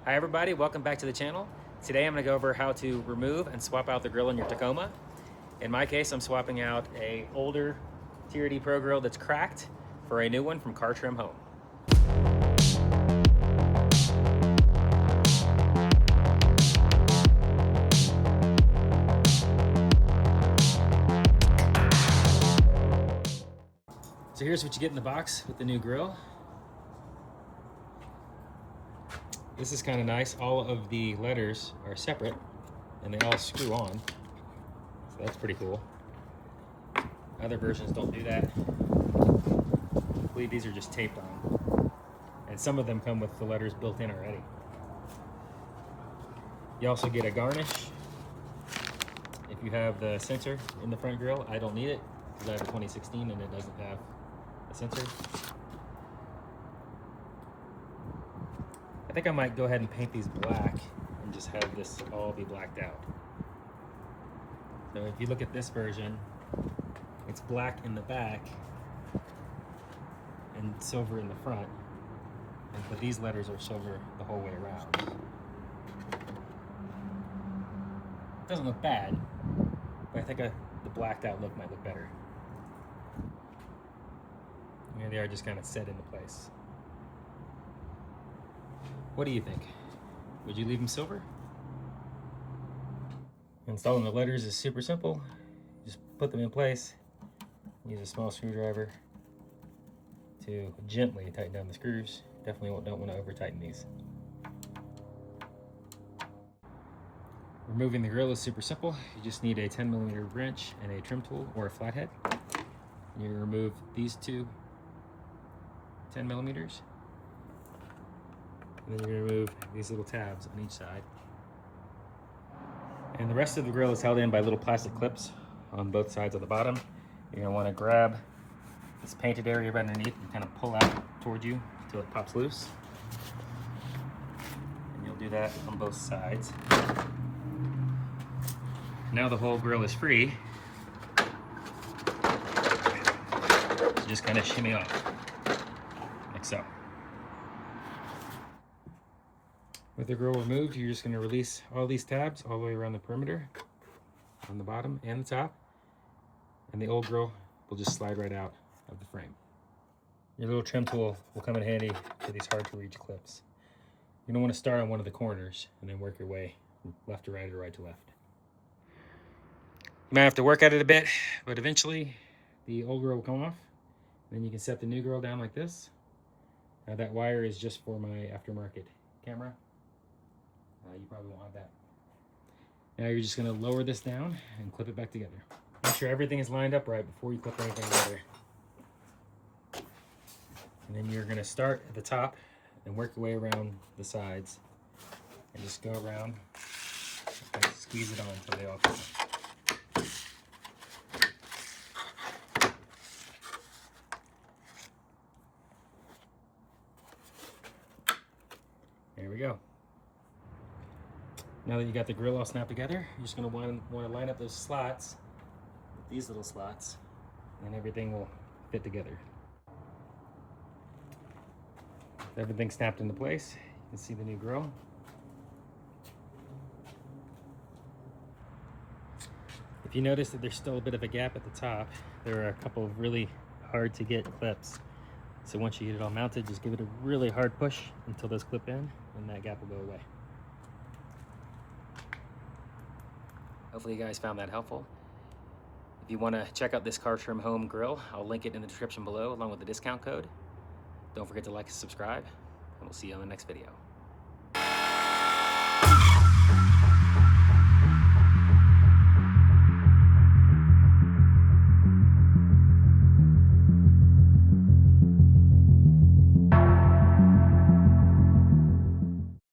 Hi everybody, welcome back to the channel. Today I'm going to go over how to remove and swap out the grill in your Tacoma. In my case, I'm swapping out an older TRD Pro grill that's cracked for a new one from CarTrimHome. So here's what you get in the box with the new grill. This is kind of nice. All of the letters are separate and they all screw on. So that's pretty cool. Other versions don't do that. I believe these are just taped on. And some of them come with the letters built in already. You also get a garnish if you have the sensor in the front grille. I don't need it because I have a 2016 and it doesn't have a sensor. I think I might go ahead and paint these black and just have this all be blacked out. So if you look at this version, it's black in the back and silver in the front, but these letters are silver the whole way around. It doesn't look bad, but I think the blacked out look might look better. And they are just kind of set into place. What do you think? Would you leave them silver? Installing the letters is super simple. Just put them in place. Use a small screwdriver to gently tighten down the screws. Definitely don't want to over tighten these. Removing the grill is super simple. You just need a 10mm wrench and a trim tool or a flathead. You remove these two 10mm. And then you're going to remove these little tabs on each side. And the rest of the grill is held in by little plastic clips on both sides of the bottom. You're going to want to grab this painted area right underneath and kind of pull out towards you until it pops loose. And you'll do that on both sides. Now the whole grill is free. So just kind of shimmy off, like so. With the grill removed, you're just going to release all these tabs all the way around the perimeter, on the bottom and the top, and the old grill will just slide right out of the frame. Your little trim tool will come in handy for these hard to reach clips. You're going to want to start on one of the corners and then work your way left to right or right to left. You might have to work at it a bit, but eventually the old grill will come off. Then you can set the new grill down like this. Now that wire is just for my aftermarket camera. You probably won't have that. Now you're just going to lower this down and clip it back together. Make sure everything is lined up right before you clip anything together. And then you're going to start at the top and work your way around the sides. And just go around and squeeze it on until they all come up. There we go. Now that you got the grill all snapped together, you're just going to want to line up those slots with these little slots, and everything will fit together. Everything snapped into place. You can see the new grill. If you notice that there's still a bit of a gap at the top, there are a couple of really hard to get clips. So once you get it all mounted, just give it a really hard push until those clip in, and that gap will go away. Hopefully you guys found that helpful. If you want to check out this CarTrimHome grill, I'll link it in the description below along with the discount code. Don't forget to like and subscribe, and we'll see you on the next video.